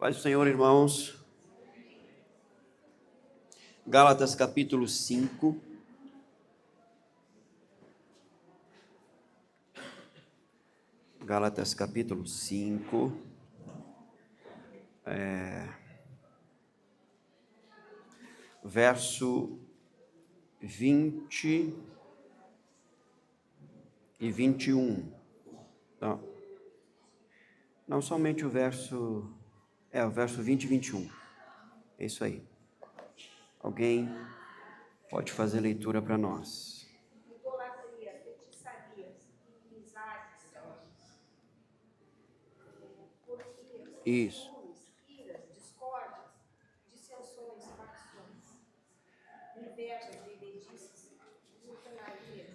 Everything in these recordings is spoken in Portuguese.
Paz do Senhor, irmãos. Gálatas capítulo 5. Gálatas capítulo 5. Verso 20 e 21. Não somente o verso 20 e 21. É isso aí. Alguém pode fazer leitura para nós. Idolatria, feitiçarias, inimizades, porfias, Isso. ciúmes, iras, discórdias, dissensões, facções, invejas, bebedices, glutonarias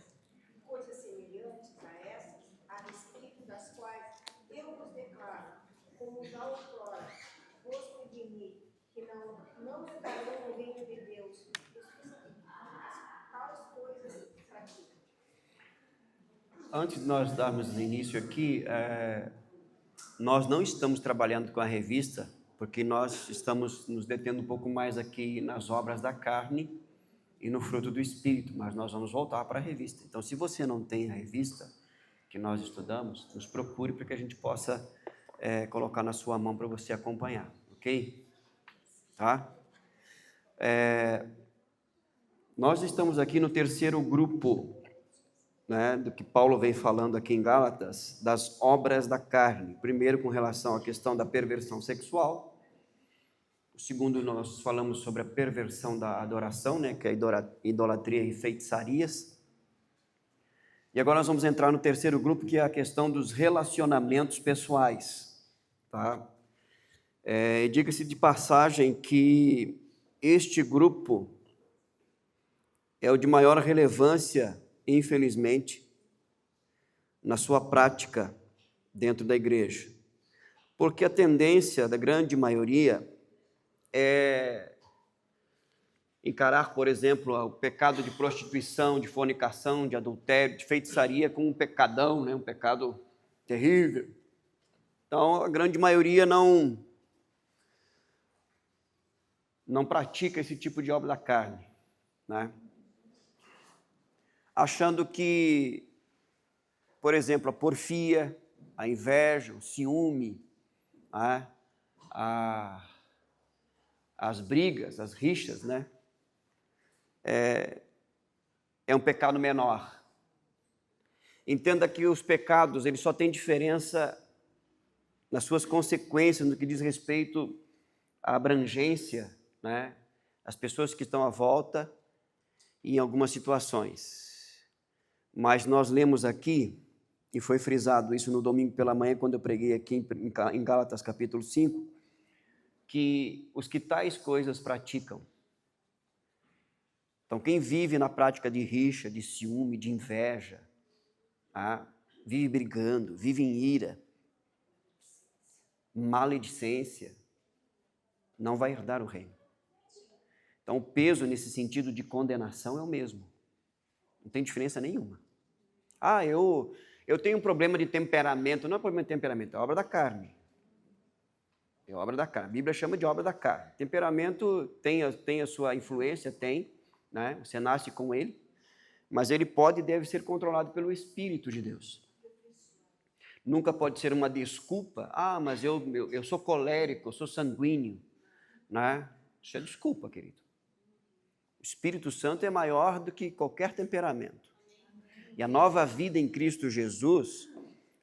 e coisas semelhantes a essas, a respeito das quais eu vos declaro, como já outrora vos preveni, que não entrarão no reino de Deus. Tais coisas praticam. Antes de nós darmos início aqui, nós não estamos trabalhando com a revista, porque nós estamos nos detendo um pouco mais aqui nas obras da carne e no fruto do Espírito, mas nós vamos voltar para a revista. Então, se você não tem a revista que nós estudamos, nos procure para que a gente possa colocar na sua mão para você acompanhar, ok? Tá? Nós estamos aqui no terceiro grupo, né, do que Paulo vem falando aqui em Gálatas, das obras da carne. Primeiro, com relação à questão da perversão sexual. O segundo, nós falamos sobre a perversão da adoração, né, que é a idolatria e feitiçarias. E agora nós vamos entrar no terceiro grupo, que é a questão dos relacionamentos pessoais. Tá? Diga-se de passagem que este grupo é o de maior relevância, infelizmente, na sua prática dentro da igreja. Porque a tendência da grande maioria é encarar, por exemplo, o pecado de prostituição, de fornicação, de adultério, de feitiçaria como um pecadão, né? Um pecado terrível. Então, a grande maioria não pratica esse tipo de obra da carne, né? Achando que, por exemplo, a porfia, a inveja, o ciúme, né? As brigas, as rixas, né? É um pecado menor. Entenda que os pecados, eles só têm diferença nas suas consequências no que diz respeito à abrangência, né? As pessoas que estão à volta e em algumas situações. Mas nós lemos aqui, e foi frisado isso no domingo pela manhã, quando eu preguei aqui em Gálatas capítulo 5, que os que tais coisas praticam. Então, quem vive na prática de rixa, de ciúme, de inveja, vive brigando, vive em ira, maledicência, não vai herdar o reino. Então, o peso nesse sentido de condenação é o mesmo. Não tem diferença nenhuma. Eu tenho um problema de temperamento. Não é problema de temperamento, é obra da carne. É obra da carne. A Bíblia chama de obra da carne. Temperamento tem a sua influência, né? Você nasce com ele, mas ele pode e deve ser controlado pelo Espírito de Deus. Nunca pode ser uma desculpa. Mas eu sou colérico, eu sou sanguíneo, né? Isso é desculpa, querido. O Espírito Santo é maior do que qualquer temperamento. E a nova vida em Cristo Jesus,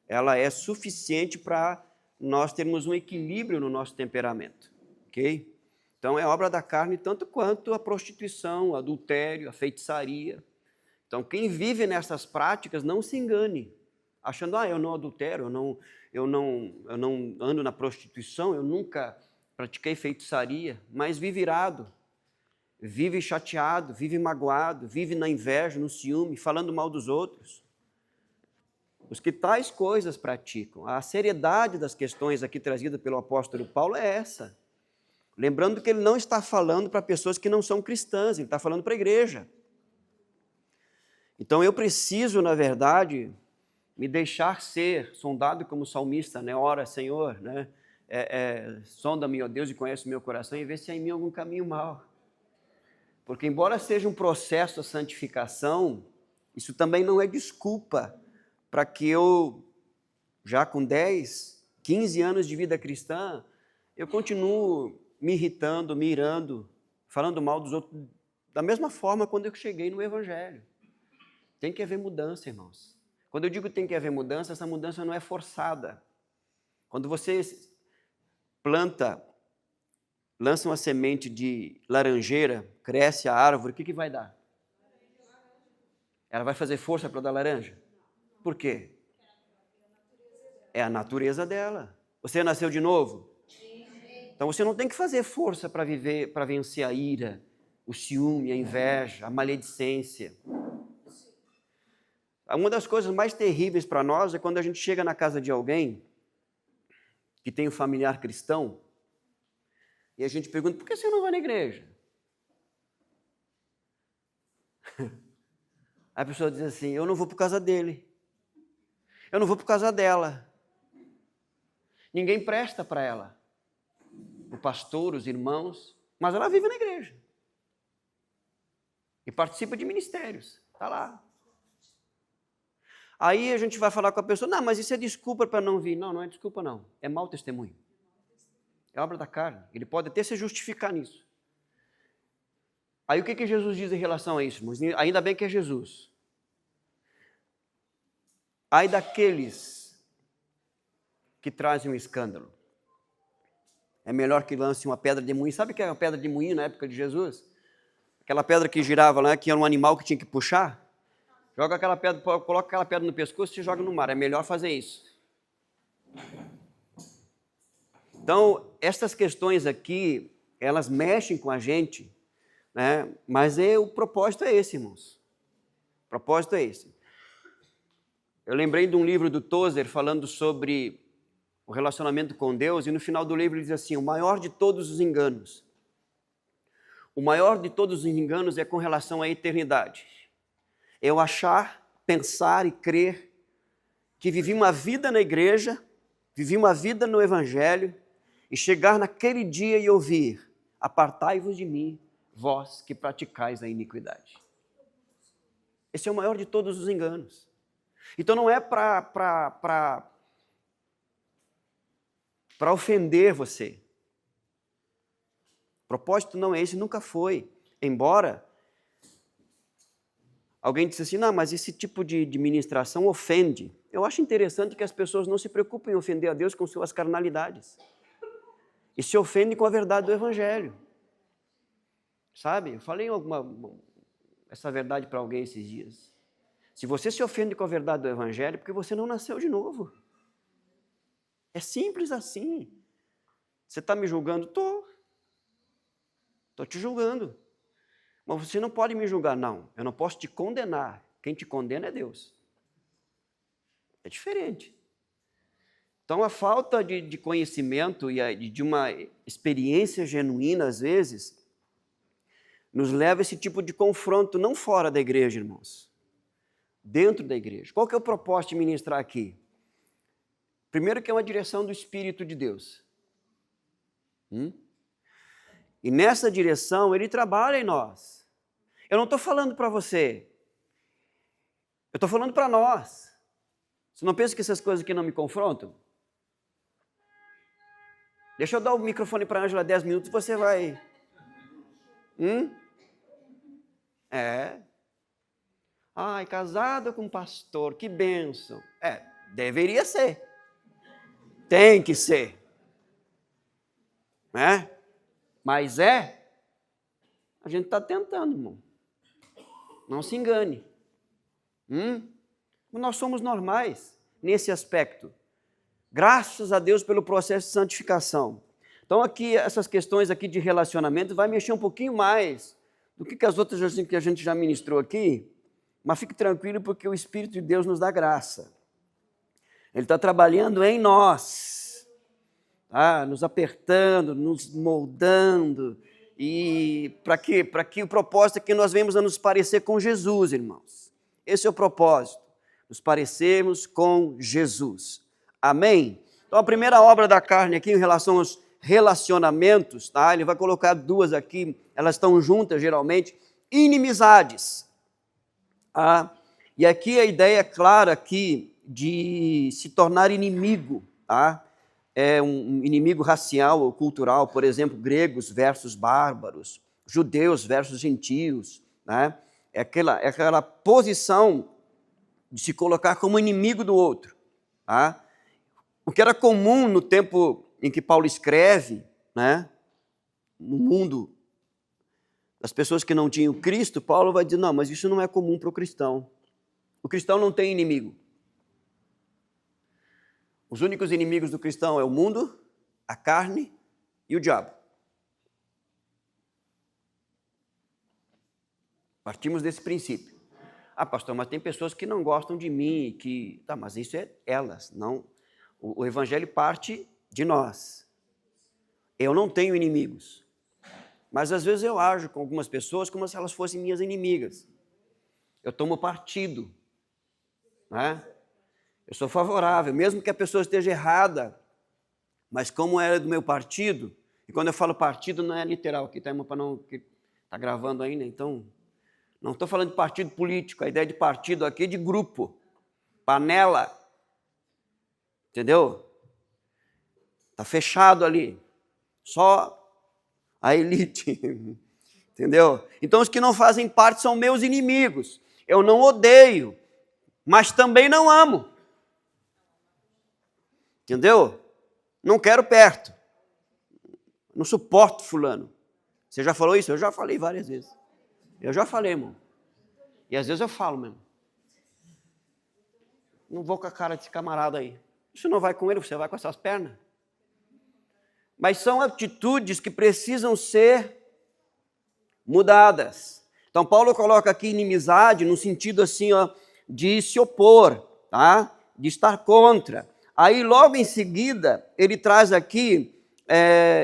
ela é suficiente para nós termos um equilíbrio no nosso temperamento, ok? Então, é obra da carne tanto quanto a prostituição, o adultério, a feitiçaria. Então, quem vive nessas práticas, não se engane, achando, eu não adultero, eu não ando na prostituição, eu nunca pratiquei feitiçaria, mas vive irado, vive chateado, vive magoado, vive na inveja, no ciúme, falando mal dos outros. Os que tais coisas praticam. A seriedade das questões aqui trazidas pelo apóstolo Paulo é essa. Lembrando que ele não está falando para pessoas que não são cristãs, ele está falando para a igreja. Então eu preciso, na verdade, me deixar ser sondado como salmista, né? Ora, Senhor, né? sonda-me, ó Deus, e conhece o meu coração e vê se há em mim algum caminho mau. Porque embora seja um processo de santificação, isso também não é desculpa para que eu, já com 10, 15 anos de vida cristã, eu continuo me irritando, me irando, falando mal dos outros, da mesma forma quando eu cheguei no Evangelho. Tem que haver mudança, irmãos. Quando eu digo tem que haver mudança, essa mudança não é forçada. Quando você lança uma semente de laranjeira, cresce a árvore, o que vai dar? Ela vai fazer força para dar laranja? Por quê? É a natureza dela. Você nasceu de novo? Então você não tem que fazer força para viver, para vencer a ira, o ciúme, a inveja, a maledicência. Uma das coisas mais terríveis para nós é quando a gente chega na casa de alguém que tem um familiar cristão e a gente pergunta, por que você não vai na igreja? A pessoa diz assim, eu não vou por causa dele. Eu não vou por causa dela. Ninguém presta para ela. O pastor, os irmãos, mas ela vive na igreja. E participa de ministérios. Está lá. Aí a gente vai falar com a pessoa, não, mas isso é desculpa para não vir. Não, não é desculpa não. É mau testemunho. É obra da carne. Ele pode até se justificar nisso. Aí o que Jesus diz em relação a isso, irmãos? Ainda bem que é Jesus. Ai daqueles que trazem um escândalo. É melhor que lance uma pedra de moinho. Sabe o que é uma pedra de moinho na época de Jesus? Aquela pedra que girava lá, que era um animal que tinha que puxar. Joga aquela pedra, coloca aquela pedra no pescoço e joga no mar. É melhor fazer isso. Então, essas questões aqui, elas mexem com a gente, né? Mas o propósito é esse, irmãos. O propósito é esse. Eu lembrei de um livro do Tozer falando sobre o relacionamento com Deus, e no final do livro ele diz assim, o maior de todos os enganos. O maior de todos os enganos é com relação à eternidade. Eu achar, pensar e crer que vivi uma vida na igreja, vivi uma vida no Evangelho, e chegar naquele dia e ouvir, apartai-vos de mim, vós que praticais a iniquidade. Esse é o maior de todos os enganos. Então não é para ofender você. O propósito não é esse, nunca foi. Embora alguém disse assim, não, mas esse tipo de ministração ofende. Eu acho interessante que as pessoas não se preocupem em ofender a Deus com suas carnalidades. E se ofendem com a verdade do Evangelho. Sabe? Eu falei essa verdade para alguém esses dias. Se você se ofende com a verdade do Evangelho, é porque você não nasceu de novo. É simples assim. Você está me julgando? Estou te julgando. Mas você não pode me julgar, não. Eu não posso te condenar. Quem te condena é Deus. É diferente. Então, a falta de conhecimento e de uma experiência genuína, às vezes, nos leva a esse tipo de confronto, não fora da igreja, irmãos. Dentro da igreja. Qual que é o propósito de ministrar aqui? Primeiro que é uma direção do Espírito de Deus. E nessa direção, Ele trabalha em nós. Eu não estou falando para você. Eu estou falando para nós. Você não pensa que essas coisas aqui não me confrontam? Deixa eu dar o microfone para a Ângela 10 minutos, você vai... Ai, casado com pastor, que bênção. Deveria ser. Tem que ser. Né? Mas a gente está tentando, irmão. Não se engane. Nós somos normais nesse aspecto. Graças a Deus pelo processo de santificação. Então, aqui, essas questões aqui de relacionamento vai mexer um pouquinho mais do que as outras que a gente já ministrou aqui, mas fique tranquilo porque o Espírito de Deus nos dá graça. Ele está trabalhando em nós, tá? Nos apertando, nos moldando, e para quê? Para que o propósito é que nós venhamos a nos parecer com Jesus, irmãos. Esse é o propósito, nos parecermos com Jesus. Amém? Então, a primeira obra da carne aqui em relação aos relacionamentos, tá? Ele vai colocar duas aqui, elas estão juntas geralmente, inimizades. E aqui a ideia clara aqui de se tornar inimigo, tá? É um inimigo racial ou cultural, por exemplo, gregos versus bárbaros, judeus versus gentios, né? É aquela posição de se colocar como inimigo do outro, tá? O que era comum no tempo em que Paulo escreve, né? No mundo das pessoas que não tinham Cristo, Paulo vai dizer, não, mas isso não é comum para o cristão. O cristão não tem inimigo. Os únicos inimigos do cristão é o mundo, a carne e o diabo. Partimos desse princípio. Ah, pastor, mas tem pessoas que não gostam de mim, que... Tá, mas isso é elas, não... O evangelho parte de nós. Eu não tenho inimigos. Mas às vezes eu ajo com algumas pessoas como se elas fossem minhas inimigas. Eu tomo partido, né? Eu sou favorável, mesmo que a pessoa esteja errada, mas como ela é do meu partido, e quando eu falo partido não é literal, aqui está para não, que está gravando ainda, então não estou falando de partido político, a ideia de partido aqui é de grupo, panela, entendeu? Está fechado ali, só a elite, entendeu? Então os que não fazem parte são meus inimigos, eu não odeio, mas também não amo. Entendeu? Não quero perto. Não suporto fulano. Você já falou isso? Eu já falei várias vezes. Eu já falei, irmão. E às vezes eu falo mesmo. Não vou com a cara desse camarada aí. Você não vai com ele, você vai com essas pernas. Mas são atitudes que precisam ser mudadas. Então Paulo coloca aqui inimizade no sentido assim, ó, de se opor, tá? De estar contra. Aí, logo em seguida, ele traz aqui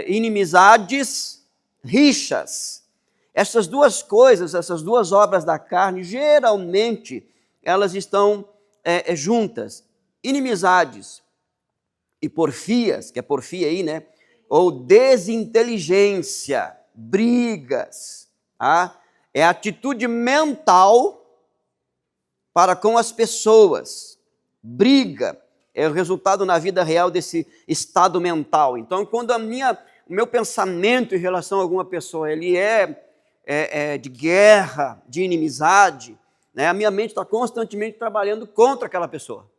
inimizades, rixas. Essas duas coisas, essas duas obras da carne, geralmente, elas estão juntas. Inimizades e porfias, que é porfia aí, né? Ou desinteligência, brigas. Tá? É atitude mental para com as pessoas. Briga é o resultado na vida real desse estado mental. Então, quando o meu pensamento em relação a alguma pessoa ele é de guerra, de inimizade, né, a minha mente está constantemente trabalhando contra aquela pessoa.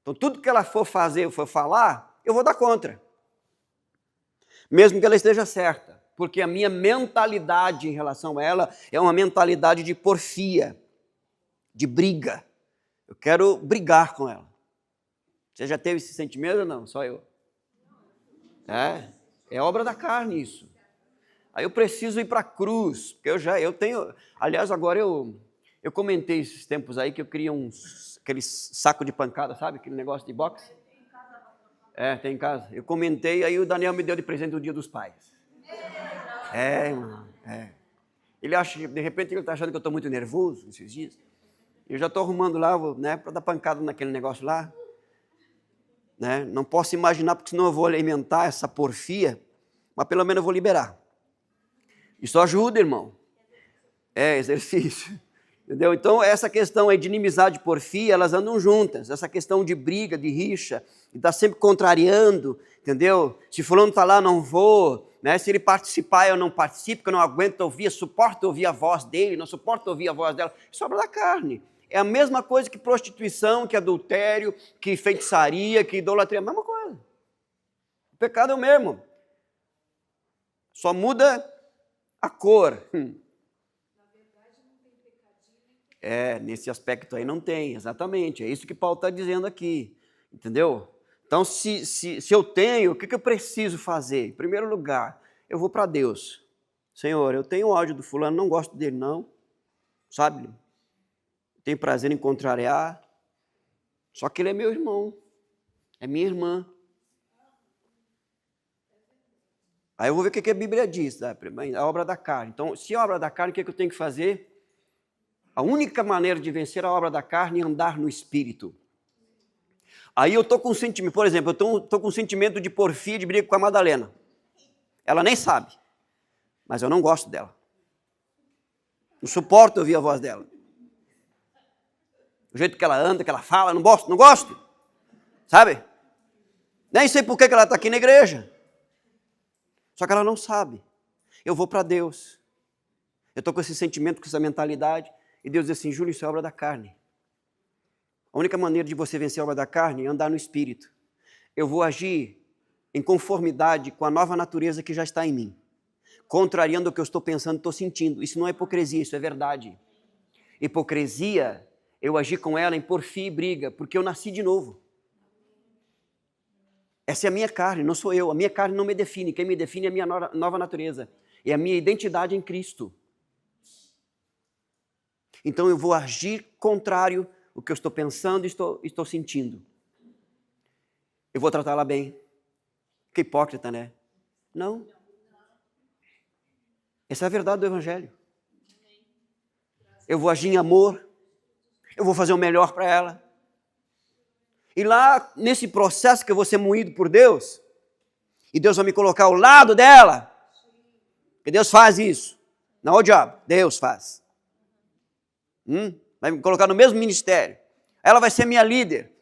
Então, tudo que ela for fazer ou for falar, eu vou dar contra. Mesmo que ela esteja certa, porque a minha mentalidade em relação a ela é uma mentalidade de porfia, de briga. Eu quero brigar com ela. Você já teve esse sentimento ou não? Só eu. É obra da carne isso. Aí eu preciso ir para a cruz, porque eu tenho... Aliás, agora eu comentei esses tempos aí que eu queria aquele saco de pancada, sabe? Aquele negócio de boxe. Tem em casa. Eu comentei, aí o Daniel me deu de presente no Dia dos Pais. Irmão, Ele acha, de repente ele está achando que eu estou muito nervoso esses dias. Eu já estou arrumando lá, né, para dar pancada naquele negócio lá. Né? Não posso imaginar, porque senão eu vou alimentar essa porfia, mas pelo menos eu vou liberar. Isso ajuda, irmão. É exercício. Entendeu? Então, essa questão aí de inimizade e porfia, elas andam juntas. Essa questão de briga, de rixa, de estar sempre contrariando, entendeu? Se fulano está lá, não vou. Né? Se ele participar, eu não participo, porque eu não aguento ouvir, suporto ouvir a voz dele, não suporto ouvir a voz dela. Isso é obra da carne. É a mesma coisa que prostituição, que adultério, que feitiçaria, que idolatria, a mesma coisa. O pecado é o mesmo. Só muda a cor. Nesse aspecto aí não tem, exatamente. É isso que Paulo está dizendo aqui, entendeu? Então, se eu tenho, o que eu preciso fazer? Em primeiro lugar, eu vou para Deus. Senhor, eu tenho ódio do fulano, não gosto dele não, sabe? Tenho prazer em contrariar, só que ele é meu irmão, é minha irmã. Aí eu vou ver o que a Bíblia diz, tá? A obra da carne. Então, se é a obra da carne, o que eu tenho que fazer? A única maneira de vencer a obra da carne é andar no Espírito. Aí eu estou com um sentimento, por exemplo, eu estou com um sentimento de porfia, de briga com a Madalena. Ela nem sabe, mas eu não gosto dela. Não suporto ouvir a voz dela. O jeito que ela anda, que ela fala, não gosto. Sabe? Nem sei por que ela está aqui na igreja. Só que ela não sabe. Eu vou para Deus. Eu estou com esse sentimento, com essa mentalidade. E Deus diz assim, Júlio, isso é obra da carne. A única maneira de você vencer a obra da carne é andar no Espírito. Eu vou agir em conformidade com a nova natureza que já está em mim. Contrariando o que eu estou pensando, estou sentindo. Isso não é hipocrisia, isso é verdade. Hipocrisia, eu agir com ela em porfia e briga, porque eu nasci de novo. Essa é a minha carne, não sou eu. A minha carne não me define. Quem me define é a minha nova natureza. É a minha identidade em Cristo. Então eu vou agir contrário ao que eu estou pensando e estou sentindo. Eu vou tratá-la bem. Que hipócrita, né? Não. Essa é a verdade do Evangelho. Eu vou agir em amor. Eu vou fazer o melhor para ela. E lá, nesse processo que eu vou ser moído por Deus, e Deus vai me colocar ao lado dela, porque Deus faz isso. Não é o diabo, Deus faz. Vai me colocar no mesmo ministério. Ela vai ser minha líder.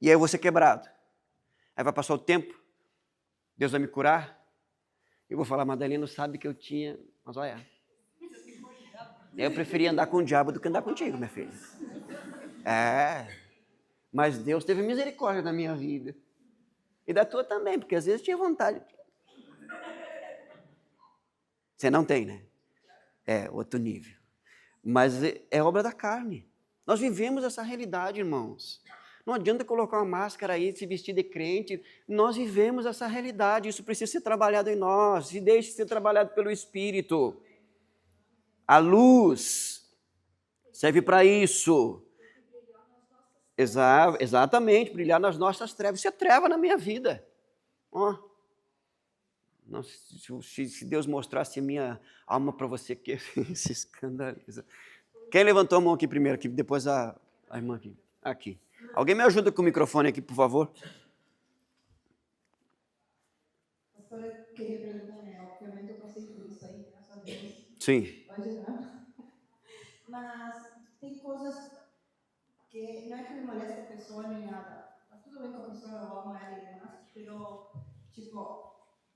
E aí eu vou ser quebrado. Aí vai passar o tempo, Deus vai me curar. Eu vou falar, Madalena sabe que eu tinha... Mas olha, eu preferia andar com o diabo do que andar contigo, minha filha. Mas Deus teve misericórdia da minha vida. E da tua também, porque às vezes tinha vontade. Você não tem, né? É outro nível. Mas é obra da carne. Nós vivemos essa realidade, irmãos. Não adianta colocar uma máscara aí, se vestir de crente. Nós vivemos essa realidade. Isso precisa ser trabalhado em nós. E deixe ser trabalhado pelo Espírito. A luz serve para isso. Exatamente, brilhar nas nossas trevas. Isso é treva na minha vida. Se Deus mostrasse a minha alma para você, que se escandaliza. Quem levantou a mão aqui primeiro? Aqui, depois a irmã aqui. Aqui. Alguém me ajuda com o microfone aqui, por favor? Pastora, eu queria perguntar, né? Obviamente eu passei por isso aí, graças a Deus. Sim. Vai ajudar. Mas tem coisas que não é que me molesta a pessoa nem nada. Mas tudo bem com a pessoa, eu amo ela e demais, pero, tipo,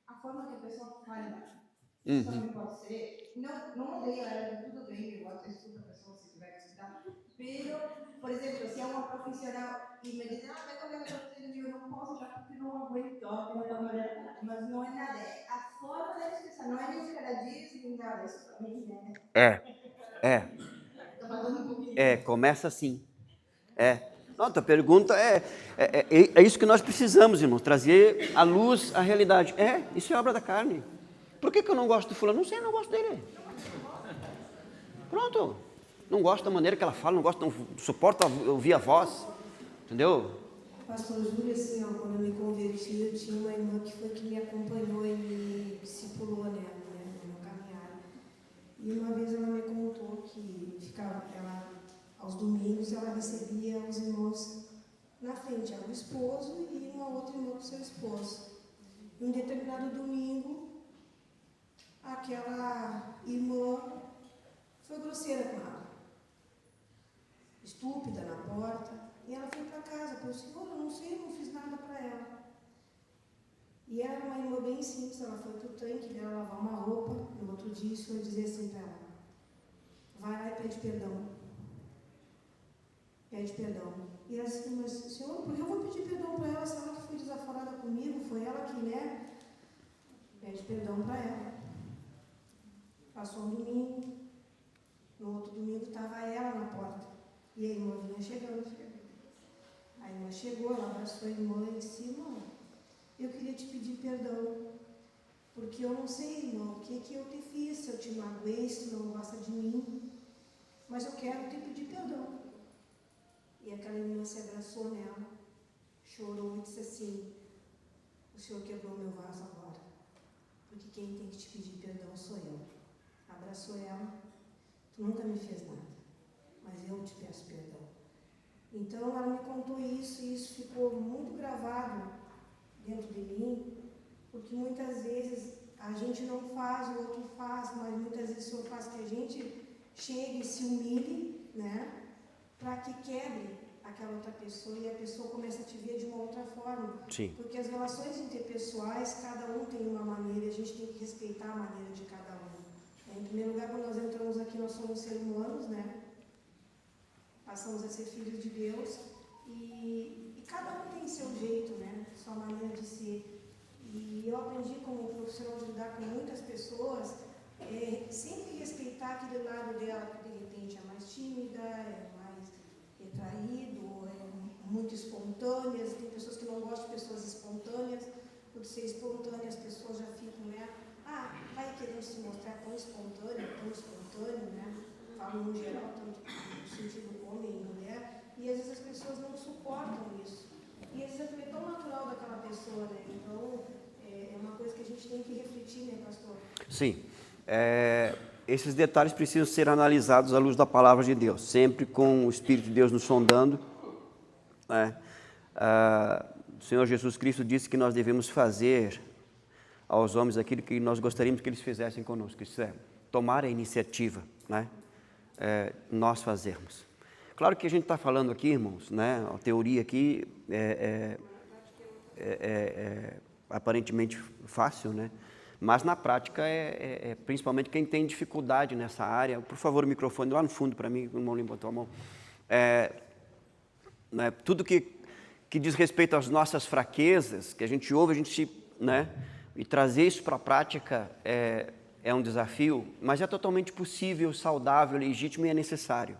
a forma que a pessoa fala, isso também pode ser. Não odeio ela, tudo bem, eu escuto a pessoa se tiver que escutar. Pero, por exemplo, se é uma profissional e me diz, vem comigo para você, eu não posso já porque não aguento, mas não é nada, é a forma da expressão, não é nem o que ela diz, nem nada, isso também, né? Começa assim. Não, tua pergunta é isso que nós precisamos, irmãos, trazer à luz a realidade. Isso é obra da carne. Por que eu não gosto do fulano? Não sei, não gosto dele. Pronto. Não gosto da maneira que ela fala, não suporto ouvir a voz. Entendeu? Pastor Júlio, assim, quando eu me converti, eu tinha uma irmã que foi que me acompanhou e me discipulou, né, no caminhar. E uma vez ela me contou que aos domingos ela recebia os irmãos na frente, era o esposo e uma outra irmã com seu esposo. E um determinado domingo, aquela irmã foi grosseira com ela, estúpida na porta. E ela foi para casa, falou, Senhor, eu não sei, eu não fiz nada para ela. E ela era uma irmã bem simples, ela foi para o tanque dela lavar uma roupa, no outro dia o Senhor dizia assim para ela, vai lá e pede perdão. Pede perdão. E ela disse, mas Senhor, por que eu vou pedir perdão para ela se ela que foi desaforada comigo, foi ela que, né? Pede perdão para ela. Passou um domingo, no outro domingo estava ela na porta, e a irmã vinha chegando. A irmã chegou, ela abraçou a irmã e disse, irmã, eu queria te pedir perdão, porque eu não sei, irmão, o que eu te fiz, se eu te magoei, se tu não gosta de mim, mas eu quero te pedir perdão. E aquela irmã se abraçou nela, chorou e disse assim, o Senhor quebrou meu vaso agora, porque quem tem que te pedir perdão sou eu. Abraçou ela, tu nunca me fez nada, mas eu te peço perdão. Então ela me contou isso e isso ficou muito gravado dentro de mim, porque muitas vezes a gente não faz, o outro faz, mas muitas vezes o Senhor faz que a gente chegue e se humilhe, né, para que quebre aquela outra pessoa e a pessoa começa a te ver de uma outra forma. Sim. Porque as relações interpessoais, cada um tem uma maneira, a gente tem que respeitar a maneira de cada um. Em primeiro lugar, quando nós entramos aqui, nós somos seres humanos, né? Passamos a ser filhos de Deus e cada um tem seu jeito, né? Sua maneira de ser. E eu aprendi como profissional de lidar com muitas pessoas, sempre respeitar aquele lado dela que de repente é mais tímida, é mais retraído, é muito espontânea. Tem pessoas que não gostam de pessoas espontâneas. Por ser espontânea, as pessoas já ficam, né? Vai querendo se mostrar tão espontâneo, né? Falo no geral, tanto no sentido homem e mulher. E às vezes as pessoas não suportam isso. E às vezes é tão natural daquela pessoa, né? Então, é uma coisa que a gente tem que refletir, né, pastor? Sim. Esses detalhes precisam ser analisados à luz da palavra de Deus, sempre com o Espírito de Deus nos sondando. O Senhor Jesus Cristo disse que nós devemos fazer aos homens aquilo que nós gostaríamos que eles fizessem conosco, isso é, tomar a iniciativa, né? Nós fazermos. Claro que a gente está falando aqui, irmãos, né? A teoria aqui é aparentemente fácil, né? Mas na prática principalmente quem tem dificuldade nessa área. Por favor, o microfone lá no fundo para mim, o irmão botou a mão. Né? Tudo que diz respeito às nossas fraquezas, que a gente ouve, né? E trazer isso para a prática é um desafio, mas é totalmente possível, saudável, legítimo e é necessário,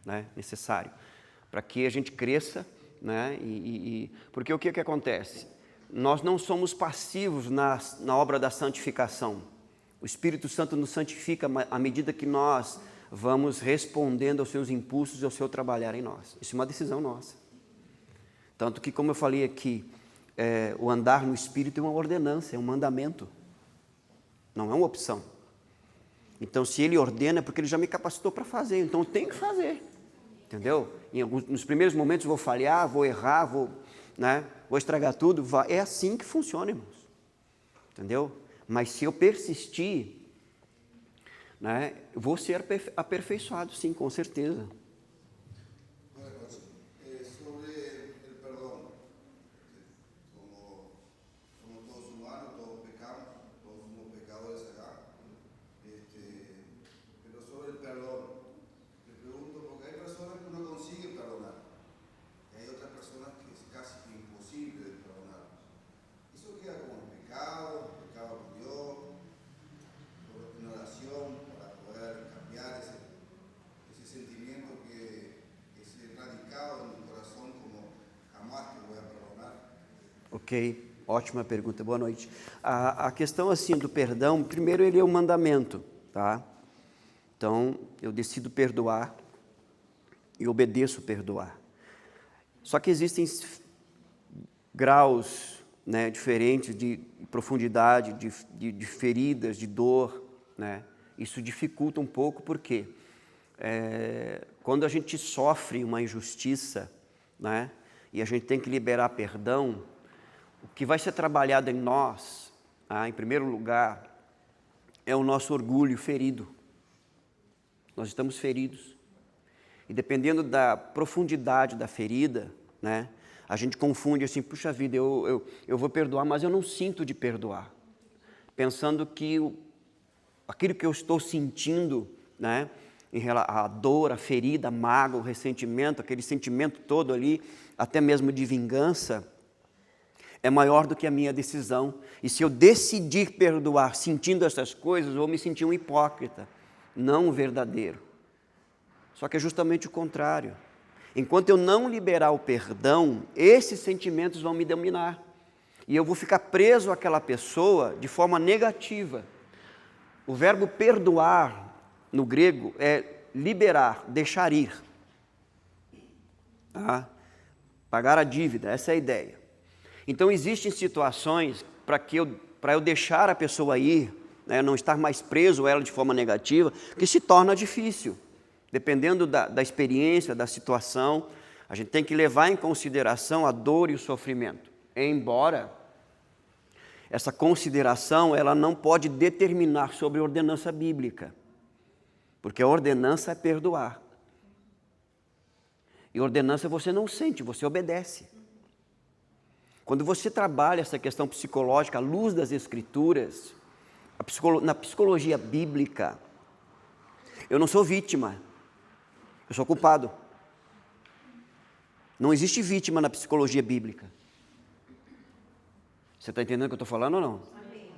né? Necessário para que a gente cresça, né? Porque o que acontece? Nós não somos passivos na obra da santificação. O Espírito Santo nos santifica à medida que nós vamos respondendo aos seus impulsos e ao seu trabalhar em nós. Isso é uma decisão nossa. Tanto que, como eu falei aqui, o andar no Espírito é uma ordenança, é um mandamento. Não é uma opção. Então, se Ele ordena, é porque Ele já me capacitou para fazer. Então, eu tenho que fazer. Entendeu? Nos primeiros momentos eu vou falhar, vou errar, vou estragar tudo. É assim que funciona, irmãos. Entendeu? Mas se eu persistir, né, eu vou ser aperfeiçoado, sim, com certeza. Ok, ótima pergunta, boa noite. A questão assim do perdão, primeiro ele é um mandamento, tá? Então, eu decido perdoar e obedeço perdoar. Só que existem graus, né, diferentes de profundidade, de feridas, de dor, né? Isso dificulta um pouco porque quando a gente sofre uma injustiça, né, e a gente tem que liberar perdão, o que vai ser trabalhado em nós, em primeiro lugar, é o nosso orgulho ferido. Nós estamos feridos. E dependendo da profundidade da ferida, né, a gente confunde assim, puxa vida, eu vou perdoar, mas eu não sinto de perdoar. Pensando que aquilo que eu estou sentindo, né, a dor, a ferida, a mágoa, o ressentimento, aquele sentimento todo ali, até mesmo de vingança, é maior do que a minha decisão. E se eu decidir perdoar sentindo essas coisas, eu vou me sentir um hipócrita, não um verdadeiro. Só que é justamente o contrário. Enquanto eu não liberar o perdão, esses sentimentos vão me dominar. E eu vou ficar preso àquela pessoa de forma negativa. O verbo perdoar, no grego, é liberar, deixar ir. Pagar a dívida, essa é a ideia. Então, existem situações para eu deixar a pessoa ir, né, não estar mais preso a ela de forma negativa, que se torna difícil. dependendo da experiência, da situação, a gente tem que levar em consideração a dor e o sofrimento. Embora essa consideração ela não pode determinar sobre a ordenança bíblica, porque a ordenança é perdoar. E ordenança você não sente, você obedece. Quando você trabalha essa questão psicológica à luz das Escrituras, na psicologia bíblica, eu não sou vítima, eu sou culpado. Não existe vítima na psicologia bíblica. Você está entendendo o que eu estou falando ou não? Amém.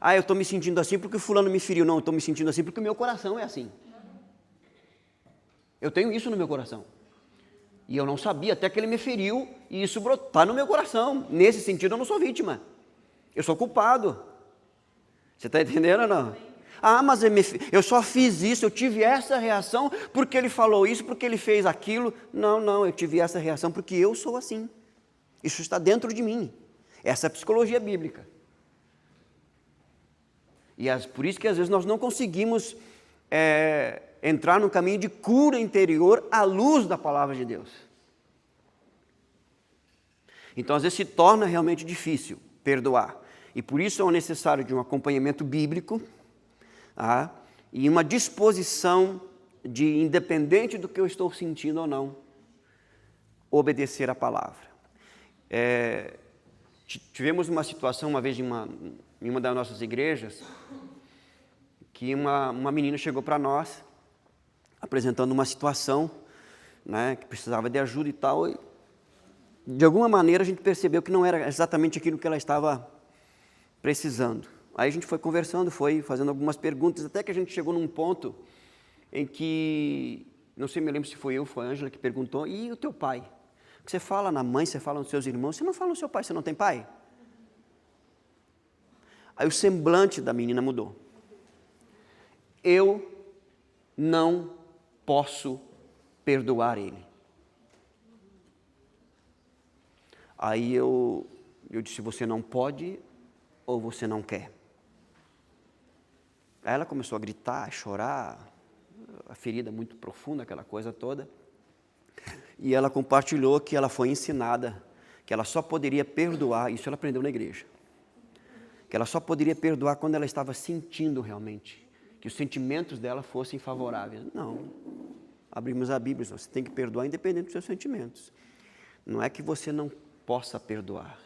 Ah, eu estou me sentindo assim porque o fulano me feriu. Não, eu estou me sentindo assim porque o meu coração é assim. Eu tenho isso no meu coração. E eu não sabia até que ele me feriu e isso está no meu coração. Nesse sentido eu não sou vítima. Eu sou culpado. Você está entendendo ou não? Ah, mas eu só fiz isso, eu tive essa reação porque ele falou isso, porque ele fez aquilo. Não, eu tive essa reação porque eu sou assim. Isso está dentro de mim. Essa é a psicologia bíblica. E por isso que às vezes nós não conseguimos entrar no caminho de cura interior à luz da palavra de Deus. Então às vezes se torna realmente difícil perdoar. E por isso é necessário de um acompanhamento bíblico, e uma disposição de, independente do que eu estou sentindo ou não, obedecer a palavra. Tivemos uma situação uma vez em uma das nossas igrejas, que uma menina chegou para nós, apresentando uma situação, né, que precisava de ajuda e tal, e de alguma maneira a gente percebeu que não era exatamente aquilo que ela estava precisando. Aí a gente foi conversando, foi fazendo algumas perguntas, até que a gente chegou num ponto em que, não sei, me lembro se foi eu, foi a Ângela que perguntou, e o teu pai? Você fala na mãe, você fala nos seus irmãos, você não fala no seu pai, você não tem pai? Aí o semblante da menina mudou. Eu não posso perdoar ele. Aí eu disse, você não pode ou você não quer? Aí ela começou a gritar, a chorar, a ferida muito profunda, aquela coisa toda. E ela compartilhou que ela foi ensinada que ela só poderia perdoar, isso ela aprendeu na igreja, que ela só poderia perdoar quando ela estava sentindo realmente, que os sentimentos dela fossem favoráveis. Não, abrimos a Bíblia, você tem que perdoar independente dos seus sentimentos. Não é que você não possa perdoar.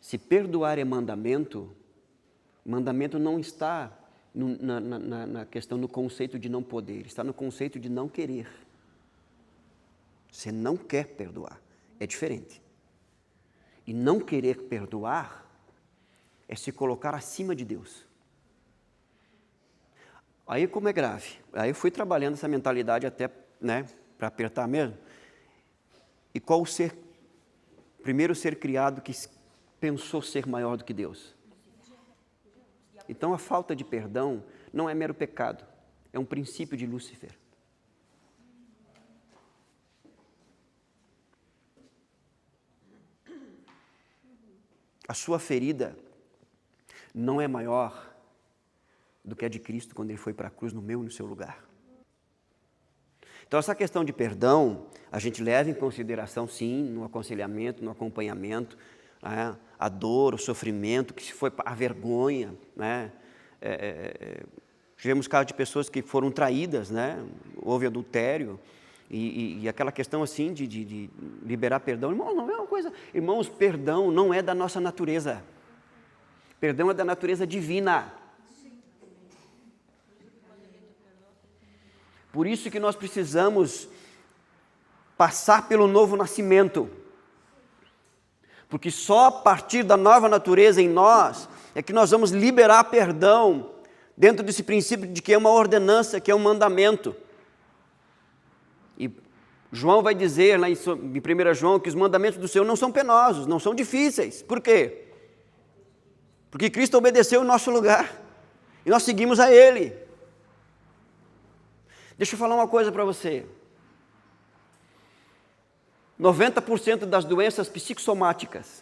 Se perdoar é mandamento, mandamento não está na questão, no conceito de não poder, está no conceito de não querer. Você não quer perdoar, é diferente. E não querer perdoar é se colocar acima de Deus. Aí como é grave. Aí eu fui trabalhando essa mentalidade até, né, para apertar mesmo. E qual o primeiro ser criado que pensou ser maior do que Deus? Então a falta de perdão não é mero pecado, é um princípio de Lúcifer. A sua ferida não é maior do que a de Cristo quando Ele foi para a cruz no meu e no seu lugar. Então essa questão de perdão, a gente leva em consideração sim, no aconselhamento, no acompanhamento, né, a dor, o sofrimento, que se foi a vergonha, né? Tivemos casos de pessoas que foram traídas, né? Houve adultério, e aquela questão assim de liberar perdão. Irmão, não é uma coisa... Irmãos, perdão não é da nossa natureza. Perdão é da natureza divina. Por isso que nós precisamos passar pelo novo nascimento. Porque só a partir da nova natureza em nós é que nós vamos liberar perdão dentro desse princípio de que é uma ordenança, que é um mandamento. E João vai dizer lá em 1 João que os mandamentos do Senhor não são penosos, não são difíceis. Por quê? Porque Cristo obedeceu o nosso lugar e nós seguimos a Ele. Deixa eu falar uma coisa para você. 90% das doenças psicossomáticas,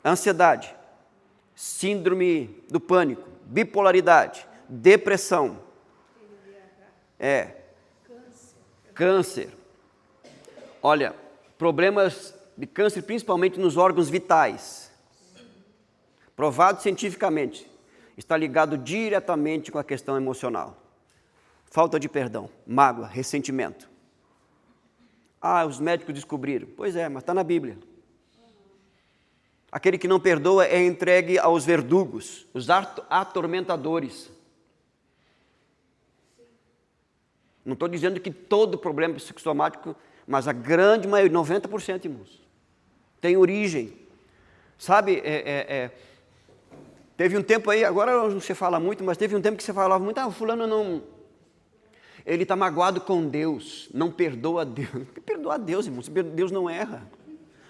ansiedade, síndrome do pânico, bipolaridade, depressão. Câncer. Olha, problemas de câncer principalmente nos órgãos vitais. Provado cientificamente. Está ligado diretamente com a questão emocional. Falta de perdão, mágoa, ressentimento. Ah, os médicos descobriram. Pois é, mas está na Bíblia. Aquele que não perdoa é entregue aos verdugos, os atormentadores. Não estou dizendo que todo problema psicossomático, mas a grande maioria, 90%, irmãos, tem origem. Sabe, teve um tempo aí, agora não se fala muito, mas teve um tempo que você falava muito, fulano não... Ele está magoado com Deus, não perdoa a Deus. Perdoa a Deus, irmãos, Deus não erra.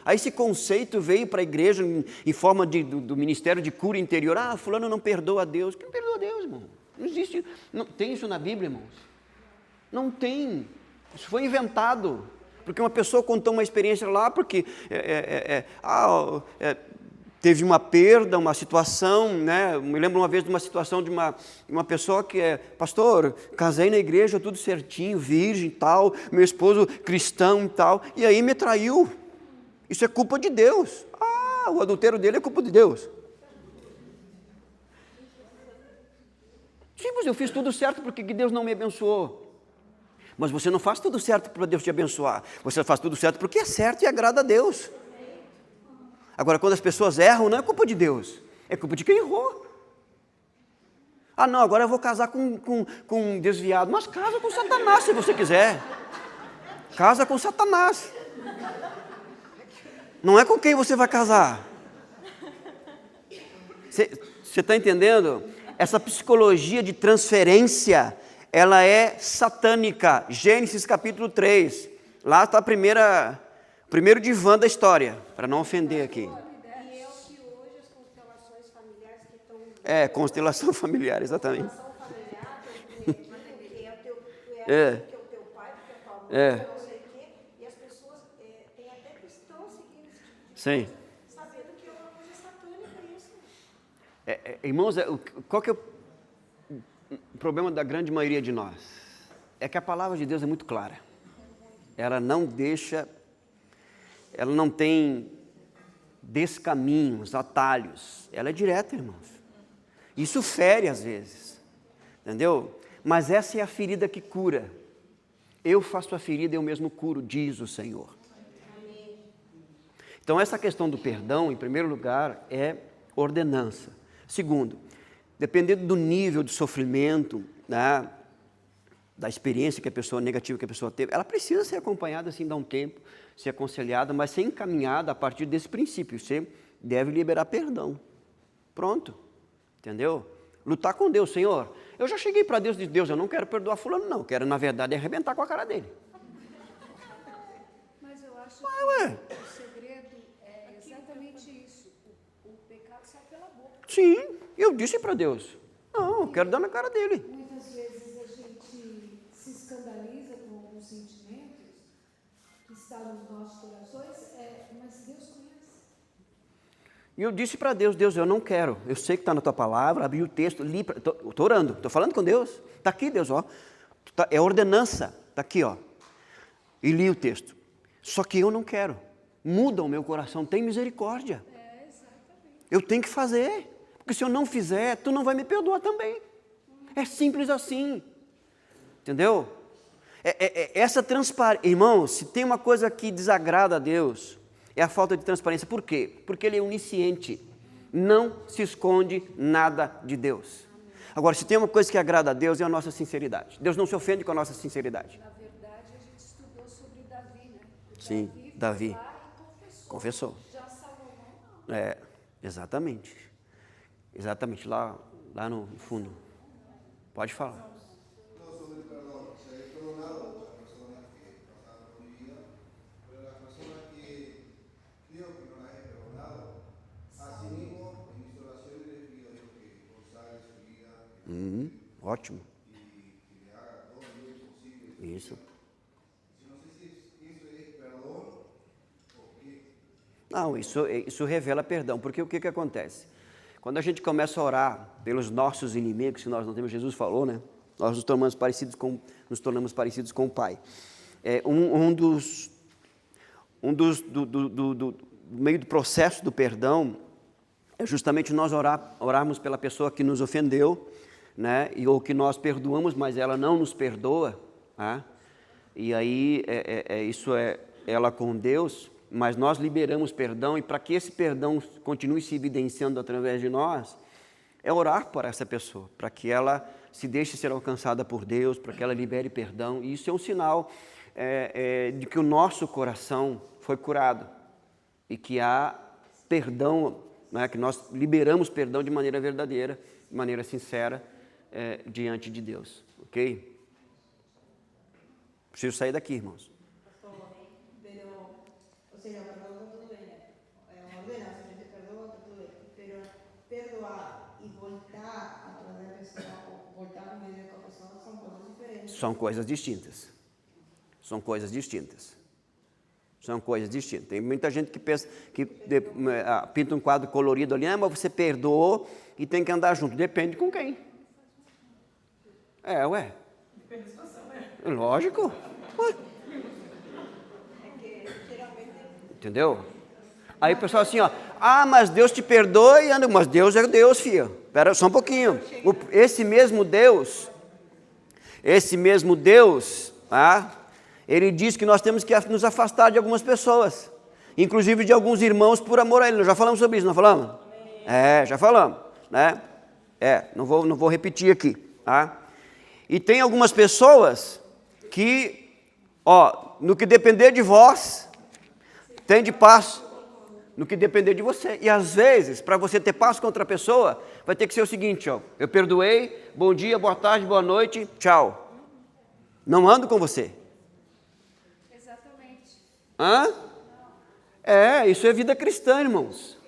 Aí esse conceito veio para a igreja em forma do ministério de cura interior. Fulano não perdoa a Deus. Quem perdoa a Deus, irmão? Não existe, não tem isso na Bíblia, irmãos. Não tem. Isso foi inventado. Porque uma pessoa contou uma experiência lá, porque teve uma perda, uma situação, né? Eu me lembro uma vez de uma situação de uma pessoa que pastor, casei na igreja, tudo certinho, virgem e tal, meu esposo cristão e tal, e aí me traiu. Isso é culpa de Deus. O adultério dele é culpa de Deus. Sim, mas eu fiz tudo certo porque Deus não me abençoou. Mas você não faz tudo certo para Deus te abençoar. Você faz tudo certo porque é certo e agrada a Deus. Agora, quando as pessoas erram, não é culpa de Deus. É culpa de quem errou. Não, agora eu vou casar com um desviado. Mas casa com Satanás se você quiser. Casa com Satanás. Não é com quem você vai casar. Você está entendendo? Essa psicologia de transferência, ela é satânica. Gênesis capítulo 3. Lá está o primeiro divã da história, para não ofender aqui. E é o que hoje as constelações familiares que estão... Constelação familiar, exatamente. Constelação familiar, que é o teu pai, que é tua mãe, não sei o quê, e as pessoas têm até cristãos seguindo esse tipo de Sim. coisa, sabendo que é uma coisa satânica isso. Irmãos, qual que é o problema da grande maioria de nós? É que a palavra de Deus é muito clara. Ela não tem descaminhos, atalhos. Ela é direta, irmãos. Isso fere às vezes, entendeu? Mas essa é a ferida que cura. Eu faço a ferida, eu mesmo curo, diz o Senhor. Amém. Então essa questão do perdão, em primeiro lugar, é ordenança. Segundo, dependendo do nível de sofrimento, né, da experiência negativa que a pessoa teve, ela precisa ser acompanhada, assim, dar um tempo, ser aconselhada, mas ser encaminhada a partir desse princípio. Você deve liberar perdão. Pronto. Entendeu? Lutar com Deus. Senhor, eu já cheguei para Deus e disse, Deus, eu não quero perdoar fulano, não. Quero, na verdade, arrebentar com a cara dele. Mas eu acho que o segredo é exatamente isso. O pecado sai pela boca. Sim, eu disse para Deus. Não, eu quero dar na cara dele. Muitas vezes a gente se escandaliza com alguns sentimentos que estão nos nossos corações, mas Deus conhece. E eu disse para Deus, Deus, eu não quero. Eu sei que está na tua palavra, abri o texto, li, estou orando, estou falando com Deus. Está aqui, Deus, ó. É ordenança, está aqui, ó. E li o texto. Só que eu não quero. Muda o meu coração, tem misericórdia. Eu tenho que fazer. Porque se eu não fizer, tu não vai me perdoar também. É simples assim. Entendeu? Essa transparência. Irmão, se tem uma coisa que desagrada a Deus, é a falta de transparência. Por quê? Porque Ele é onisciente. Não se esconde nada de Deus. Agora, se tem uma coisa que agrada a Deus, é a nossa sinceridade. Deus não se ofende com a nossa sinceridade. Na verdade, a gente estudou sobre Davi, né? Sim, Davi confessou. Já Salomão não. Exatamente. Exatamente, lá no fundo. Pode falar. Sobre el perdón, se he perdonado a personas que pasaron por mi vida, pero las personas que creo que no las he perdonado, así mismo en mis oraciones les pido a Dios que consagre su vida, Ótimo. y que le haga todo lo imposible. Isso. No sé si eso es perdón o qué. Não, isso revela perdão, porque o que acontece? Quando a gente começa a orar pelos nossos inimigos, que nós não temos, Jesus falou, né? Nós nos tornamos parecidos com o Pai. Do meio do processo do perdão é justamente nós orarmos pela pessoa que nos ofendeu, né? Ou que nós perdoamos, mas ela não nos perdoa, né? E aí isso é ela com Deus, mas nós liberamos perdão, e para que esse perdão continue se evidenciando através de nós, é orar por essa pessoa, para que ela se deixe ser alcançada por Deus, para que ela libere perdão. E isso é um sinal de que o nosso coração foi curado e que há perdão, né, que nós liberamos perdão de maneira verdadeira, de maneira sincera, diante de Deus, ok? Preciso sair daqui, irmãos. Ou seja, perdão está tudo bem, né? Ordena, se a gente perdoa, está tudo bem. Pero perdoar e voltar a trazer a pessoa, ou voltar a conviver com a pessoa, são coisas diferentes. São coisas distintas. São coisas distintas. São coisas distintas. Tem muita gente que pensa, que pinta um quadro colorido ali, mas você perdoou e tem que andar junto. Depende com quem. Ué. Depende da situação, né? Lógico. Ué. Entendeu? Aí o pessoal assim, ó, mas Deus te perdoa e anda, mas Deus é Deus, filho. Espera só um pouquinho. Esse mesmo Deus, ele diz que nós temos que nos afastar de algumas pessoas, inclusive de alguns irmãos por amor a Ele. Nós já falamos sobre isso, não falamos? Já falamos, né? Não vou repetir aqui, tá? E tem algumas pessoas que, no que depender de vós, tem de paz no que depender de você. E às vezes, para você ter paz com outra pessoa, vai ter que ser o seguinte, eu perdoei, bom dia, boa tarde, boa noite, tchau. Não ando com você. Exatamente. Isso é vida cristã, irmãos.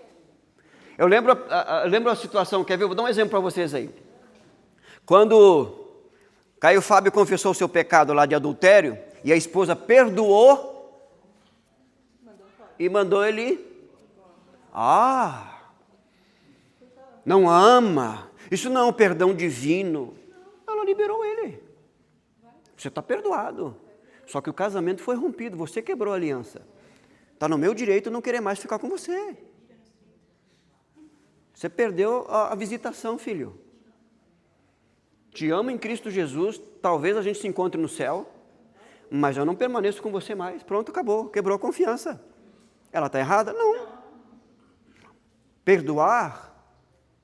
Eu lembro a situação, quer ver? Vou dar um exemplo para vocês aí. Quando Caio Fábio confessou o seu pecado lá de adultério, e a esposa perdoou, e mandou ele, não ama, isso não é um perdão divino. Ela liberou ele. Você está perdoado. Só que o casamento foi rompido, você quebrou a aliança. Está no meu direito não querer mais ficar com você. Você perdeu a visitação, filho. Te amo em Cristo Jesus, talvez a gente se encontre no céu, mas eu não permaneço com você mais. Pronto, acabou, quebrou a confiança. Ela está errada? Não. Perdoar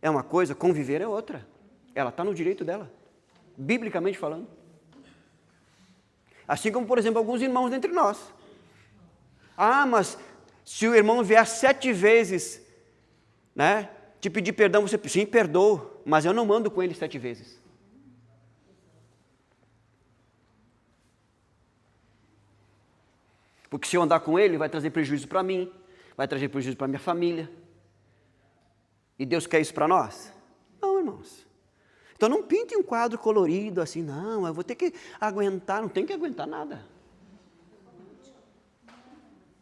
é uma coisa, conviver é outra. Ela está no direito dela, biblicamente falando. Assim como, por exemplo, alguns irmãos dentre nós. Mas se o irmão vier 7 vezes, né, te pedir perdão, você, sim, perdoo, mas eu não mando com ele 7 vezes. Porque se eu andar com ele, vai trazer prejuízo para mim, vai trazer prejuízo para minha família. E Deus quer isso para nós? Não, irmãos. Então não pinte um quadro colorido assim, não, eu vou ter que aguentar, não tem que aguentar nada.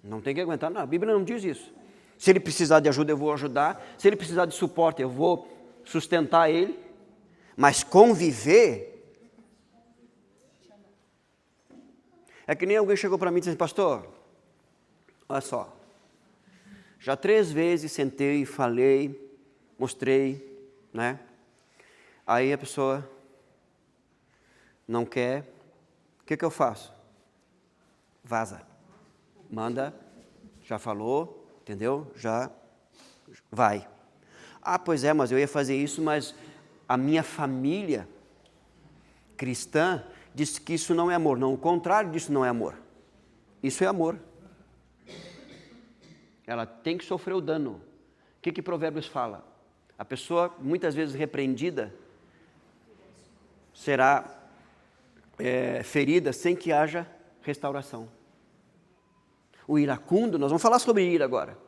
Não tem que aguentar nada, a Bíblia não diz isso. Se ele precisar de ajuda, eu vou ajudar. Se ele precisar de suporte, eu vou sustentar ele. Mas conviver... É que nem alguém chegou para mim e disse, pastor, olha só, já 3 vezes sentei, falei, mostrei, né? Aí a pessoa não quer, o que eu faço? Vaza, manda, já falou, entendeu? Já vai. Pois é, mas eu ia fazer isso, mas a minha família cristã diz que isso não é amor. Não, o contrário disso não é amor. Isso é amor. Ela tem que sofrer o dano. O que Provérbios fala? A pessoa, muitas vezes repreendida, será ferida sem que haja restauração. O iracundo, nós vamos falar sobre ira agora.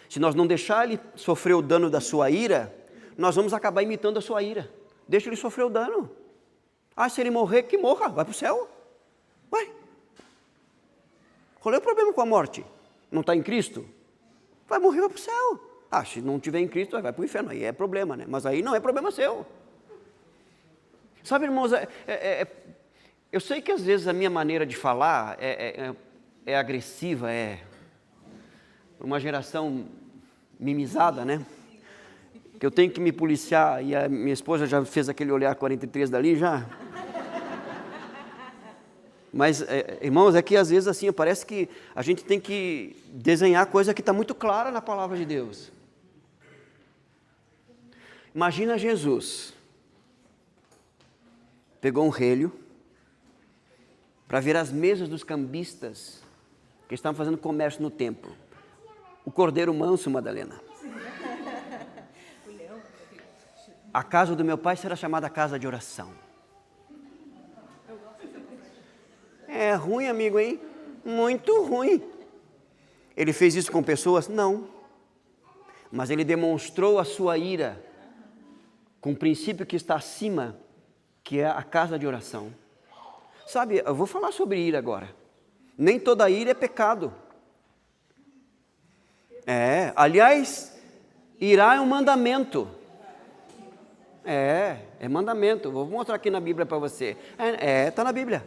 Se nós não deixar ele sofrer o dano da sua ira, nós vamos acabar imitando a sua ira. Deixa ele sofrer o dano. Se ele morrer, que morra, vai para o céu. Ué, qual é o problema com a morte? Não está em Cristo? Vai morrer, vai para o céu. Ah, se não tiver em Cristo, vai para o inferno. Aí é problema, né? Mas aí não é problema seu. Sabe, irmãos, eu sei que às vezes a minha maneira de falar é agressiva, é uma geração mimizada, né? Que eu tenho que me policiar, e a minha esposa já fez aquele olhar 43 dali já. Mas, irmãos, é que às vezes assim, parece que a gente tem que desenhar coisa que está muito clara na palavra de Deus. Imagina Jesus. Pegou um relho para ver as mesas dos cambistas que estavam fazendo comércio no templo. O cordeiro manso, Madalena. A casa do meu pai será chamada casa de oração. É ruim, amigo, hein? Muito ruim. Ele fez isso com pessoas? Não. Mas ele demonstrou a sua ira com um princípio que está acima, que é a casa de oração. Sabe, eu vou falar sobre ira agora. Nem toda ira é pecado. Aliás, irá é um mandamento. É mandamento. Vou mostrar aqui na Bíblia para você. Está na Bíblia.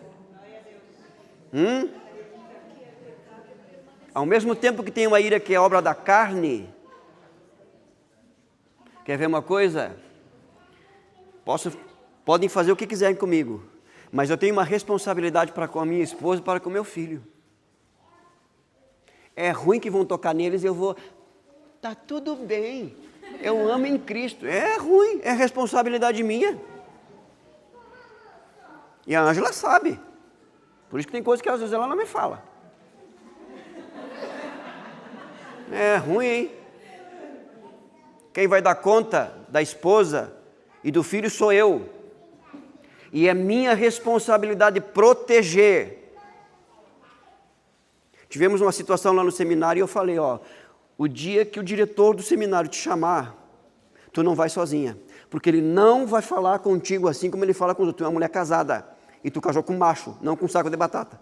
Ao mesmo tempo que tem uma ira que é obra da carne, quer ver uma coisa? Podem fazer o que quiserem comigo, mas eu tenho uma responsabilidade para com a minha esposa e para com o meu filho. É ruim que vão tocar neles e eu vou, tá tudo bem, eu amo em Cristo. É ruim, é responsabilidade minha. E a Ângela sabe, por isso que tem coisas que às vezes ela não me fala. É ruim, hein? Quem vai dar conta da esposa e do filho sou eu. E é minha responsabilidade proteger. Tivemos uma situação lá no seminário e eu falei, o dia que o diretor do seminário te chamar, tu não vai sozinha. Porque ele não vai falar contigo assim como ele fala com os outros. Tu é uma mulher casada e tu casou com um macho, não com um saco de batata.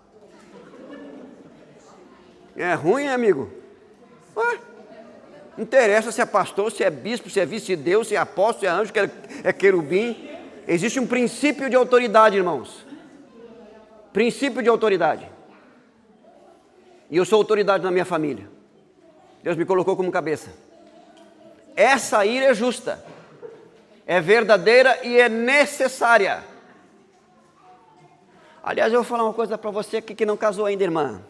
É ruim, amigo? Não interessa se é pastor, se é bispo, se é vice-deus, se é apóstolo, se é anjo, se é querubim. Existe um princípio de autoridade, irmãos. Princípio de autoridade. E eu sou autoridade na minha família. Deus me colocou como cabeça. Essa ira é justa, é verdadeira e é necessária. Aliás, eu vou falar uma coisa para você aqui que não casou ainda, irmã.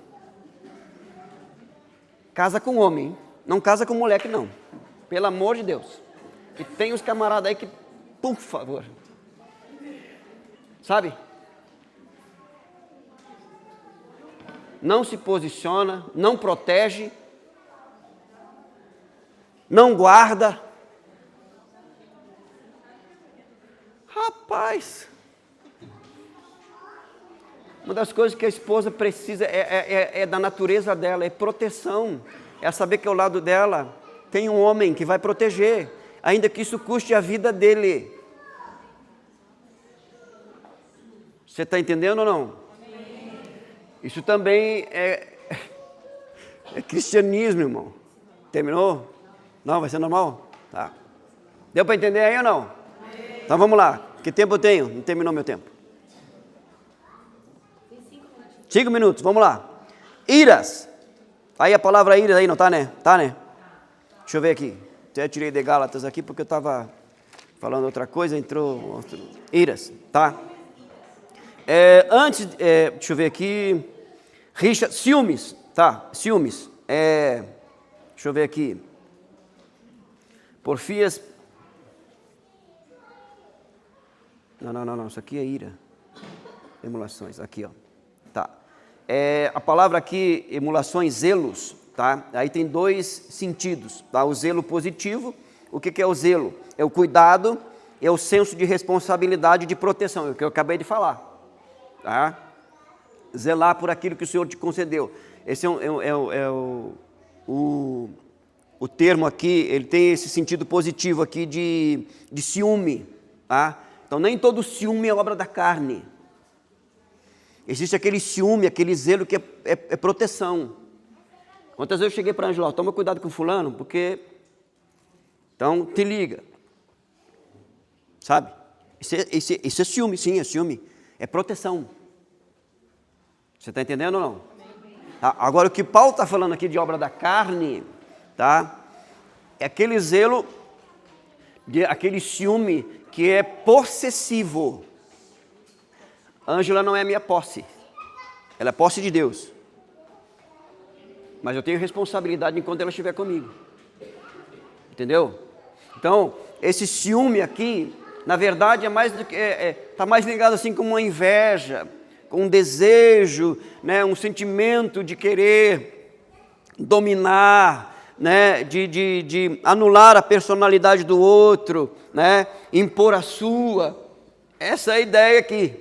Casa com homem, não casa com moleque, não. Pelo amor de Deus. E tem uns camaradas aí que, por favor. Sabe? Não se posiciona, não protege, não guarda. Rapaz, uma das coisas que a esposa precisa é da natureza dela, é proteção. É saber que ao lado dela tem um homem que vai proteger, ainda que isso custe a vida dele. Você está entendendo ou não? Isso também é cristianismo, irmão. Terminou? Não, vai ser normal? Tá. Deu para entender aí ou não? Então vamos lá. Que tempo eu tenho? Não terminou meu tempo. 5 minutos, vamos lá. Iras. Aí a palavra iras aí não tá, né? Tá, né? Deixa eu ver aqui. Até tirei de Gálatas aqui porque eu estava falando outra coisa, entrou iras, tá? Deixa eu ver aqui. Ciúmes, tá? Ciúmes. Deixa eu ver aqui. Porfias. Não, isso aqui é ira. Emulações, aqui, ó. Tá. A palavra aqui, emulações, zelos, tá? Aí tem 2 sentidos, tá? O zelo positivo. O que é o zelo? É o cuidado, é o senso de responsabilidade e de proteção, é o que eu acabei de falar. Tá? Zelar por aquilo que o Senhor te concedeu. Esse o termo aqui, ele tem esse sentido positivo aqui de ciúme. Tá? Então, nem todo ciúme é obra da carne. Existe aquele ciúme, aquele zelo que é proteção. Quantas vezes eu cheguei para a Ângela, toma cuidado com fulano, porque Então, te liga. Sabe? Isso é ciúme, sim, é ciúme. É proteção. Você está entendendo ou não? Tá? Agora, o que Paulo está falando aqui de obra da carne, tá? É aquele zelo, aquele ciúme que é possessivo. Ângela não é minha posse. Ela é posse de Deus. Mas eu tenho responsabilidade enquanto ela estiver comigo. Entendeu? Então, esse ciúme aqui, na verdade, está mais ligado assim com uma inveja, com um desejo, né, um sentimento de querer dominar, né, de anular a personalidade do outro, né, impor a sua. Essa é a ideia aqui,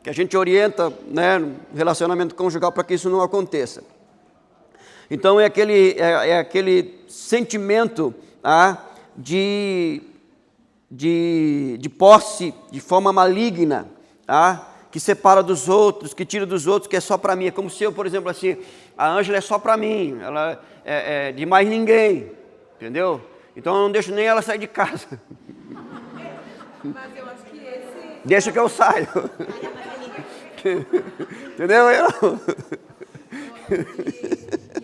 que a gente orienta, né, no relacionamento conjugal para que isso não aconteça. Então é aquele sentimento de posse de forma maligna, que separa dos outros, que tira dos outros, que é só para mim. É como se eu, por exemplo, assim, a Ângela é só para mim, ela é de mais ninguém, entendeu? Então eu não deixo nem ela sair de casa. Mas eu acho que esse... Deixa que eu saio. Entendeu? E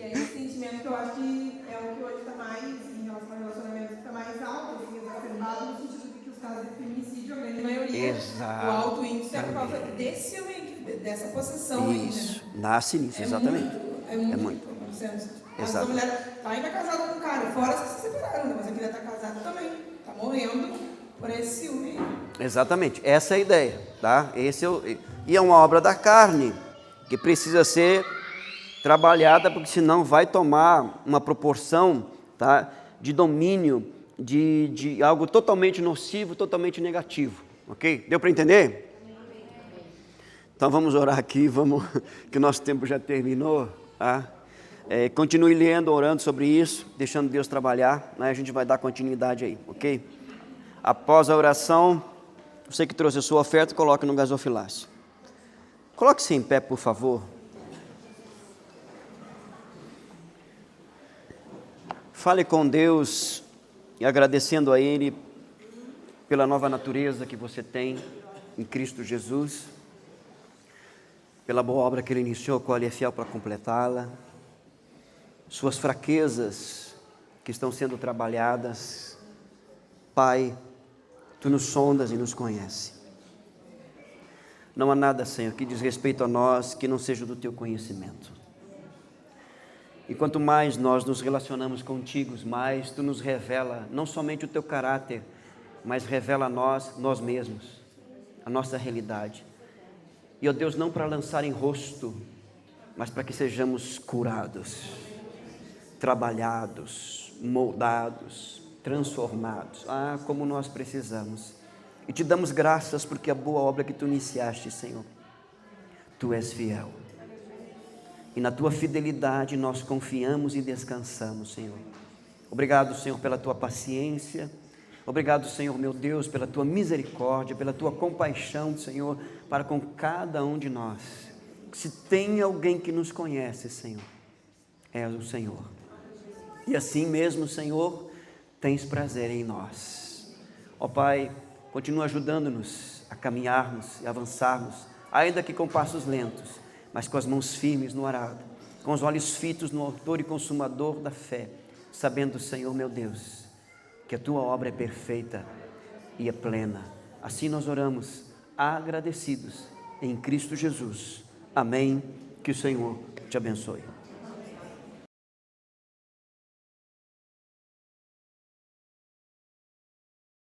é esse sentimento que eu acho que é o que hoje está mais, em relação ao relacionamento, está mais alto, assim, exacerbado, no sentido de que os casos de feminicídio, a grande maioria, Exato. o alto índice é por causa desse elemento, dessa possessão aí, Isso, né? nasce nisso, exatamente. É muito. Essa mulher está ainda casada com um cara, fora as que se separaram, né? Mas a mulher está casada também, está morrendo por esse ciúme aí. Exatamente, essa é a ideia, tá? E é uma obra da carne, que precisa ser trabalhada, porque senão vai tomar uma proporção, tá, de domínio, de algo totalmente nocivo, totalmente negativo, ok? Deu para entender? Então vamos orar aqui, que o nosso tempo já terminou, tá? Continue lendo, orando sobre isso, deixando Deus trabalhar, né? A gente vai dar continuidade aí, ok? Após a oração, você que trouxe a sua oferta, coloque no gasofilácio. Coloque-se em pé, por favor. Fale com Deus e agradecendo a Ele pela nova natureza que você tem em Cristo Jesus, pela boa obra que Ele iniciou, qual Ele é fiel para completá-la, suas fraquezas que estão sendo trabalhadas. Pai, Tu nos sondas e nos conheces. Não há nada, Senhor, que diz respeito a nós que não seja do Teu conhecimento. E quanto mais nós nos relacionamos contigo, mais Tu nos revela não somente o Teu caráter, mas revela a nós mesmos, a nossa realidade. E, ó Deus, não para lançar em rosto, mas para que sejamos curados, trabalhados, moldados, transformados. Como nós precisamos. E Te damos graças porque a boa obra que Tu iniciaste, Senhor, Tu és fiel. E na Tua fidelidade nós confiamos e descansamos, Senhor. Obrigado, Senhor, pela Tua paciência. Obrigado, Senhor, meu Deus, pela Tua misericórdia, pela Tua compaixão, Senhor, para com cada um de nós. Se tem alguém que nos conhece, Senhor, é o Senhor. E assim mesmo, Senhor, tens prazer em nós. Ó Pai, continua ajudando-nos a caminharmos e avançarmos, ainda que com passos lentos, mas com as mãos firmes no arado, com os olhos fitos no autor e consumador da fé, sabendo, Senhor, meu Deus, que a Tua obra é perfeita e é plena. Assim nós oramos, agradecidos em Cristo Jesus. Amém. Que o Senhor te abençoe.